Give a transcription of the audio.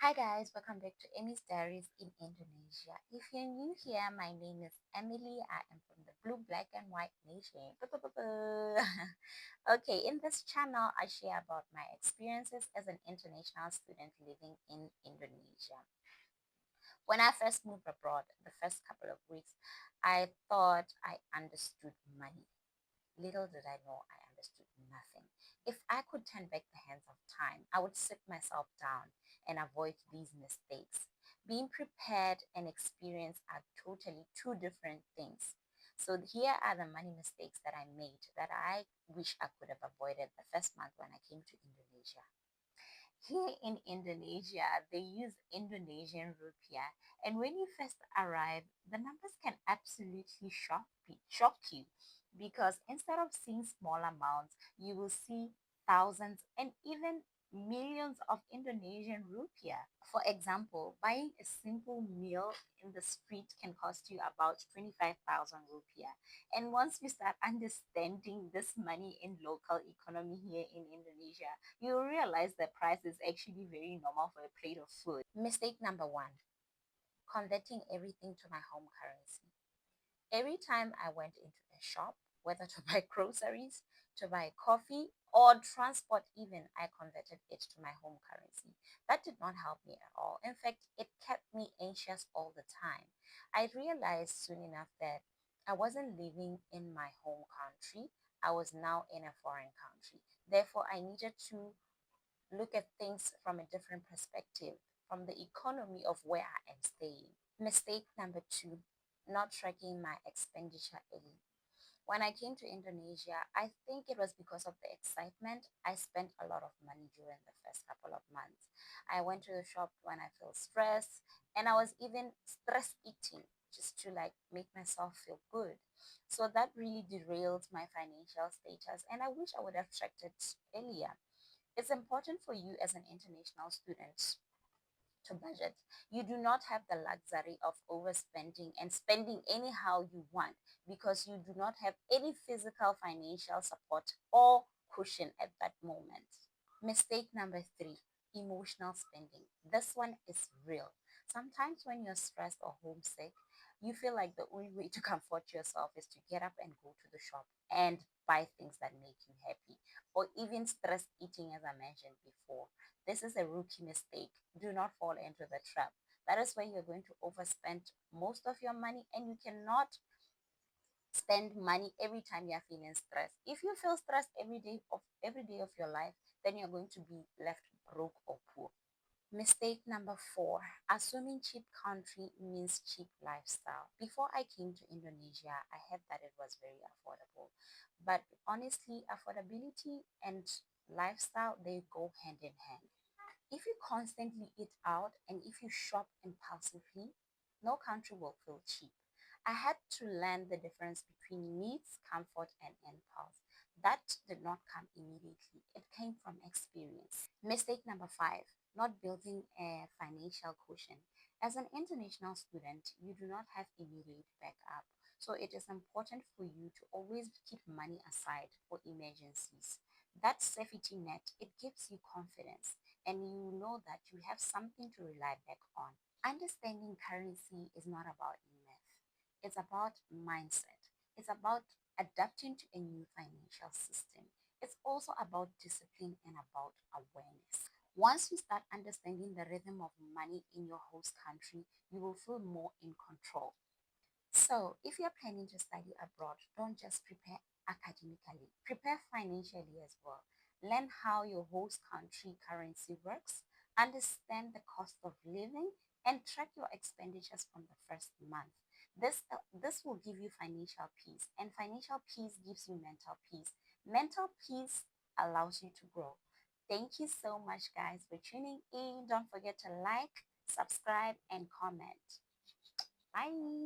Hi guys, welcome back to Emmy's Diaries in Indonesia. If you're new here, my name is Emily. I am from the Blue, Black and White Nation. Okay, in this channel, I share about my experiences as an international student living in Indonesia. When I first moved abroad, the first couple of weeks, I thought I understood money. Little did I know I understood nothing. If I could turn back the hands of time, I would sit myself down and avoid these mistakes. Being prepared and experienced are totally two different things. So here are the money mistakes that I made that I wish I could have avoided the first month when I came to Indonesia. Here in Indonesia, they use Indonesian rupiah, and when you first arrive, the numbers can absolutely shock you because instead of seeing small amounts, you will see thousands and even millions of Indonesian rupiah. For example, buying a simple meal in the street can cost you about 25,000 rupiah. And once you start understanding this money in local economy here in Indonesia, you realize the price is actually very normal for a plate of food. Mistake number one, converting everything to my home currency. Every time I went into a shop, whether to buy groceries, to buy coffee, or transport even, I converted it to my home currency. That did not help me at all. In fact, it kept me anxious all the time. I realized soon enough that I wasn't living in my home country. I was now in a foreign country. Therefore, I needed to look at things from a different perspective, from the economy of where I am staying. Mistake number two, not tracking my expenditure early. When I came to Indonesia, I think it was because of the excitement. I spent a lot of money during the first couple of months. I went to the shop when I feel stressed, and I was even stress eating just to like make myself feel good. So that really derailed my financial status, and I wish I would have tracked it earlier. It's important for you as an international student to budget. You do not have the luxury of overspending and spending anyhow you want because you do not have any physical financial support or cushion at that moment. Mistake number three, emotional spending. This one is real. Sometimes when you're stressed or homesick, you feel like the only way to comfort yourself is to get up and go to the shop and buy things that make you happy, or even stress eating, as I mentioned before. This is a rookie mistake. Do not fall into the trap. That is where you're going to overspend most of your money, and you cannot spend money every time you're feeling stressed. If you feel stressed every day of your life, then you're going to be left broke or poor. Mistake number four, assuming cheap country means cheap lifestyle. Before I came to Indonesia, I heard that it was very affordable. But honestly, affordability and lifestyle, they go hand in hand. If you constantly eat out and if you shop impulsively, no country will feel cheap. I had to learn the difference between needs, comfort, and impulse. That did not come immediately, it came from experience. Mistake number five, not building a financial cushion. As an international student, you do not have immediate backup. So it is important for you to always keep money aside for emergencies. That safety net, it gives you confidence and you know that you have something to rely back on. Understanding currency is not about myth, it's about mindset. It's about adapting to a new financial system. It's also about discipline and about awareness. Once you start understanding the rhythm of money in your host country, you will feel more in control. So, if you're planning to study abroad, don't just prepare academically, prepare financially as well. Learn how your host country currency works, understand the cost of living, and track your expenditures from the first month. This will give you financial peace, and financial peace gives you mental peace. Mental peace allows you to grow. Thank you so much, guys, for tuning in. Don't forget to like, subscribe, and comment. Bye.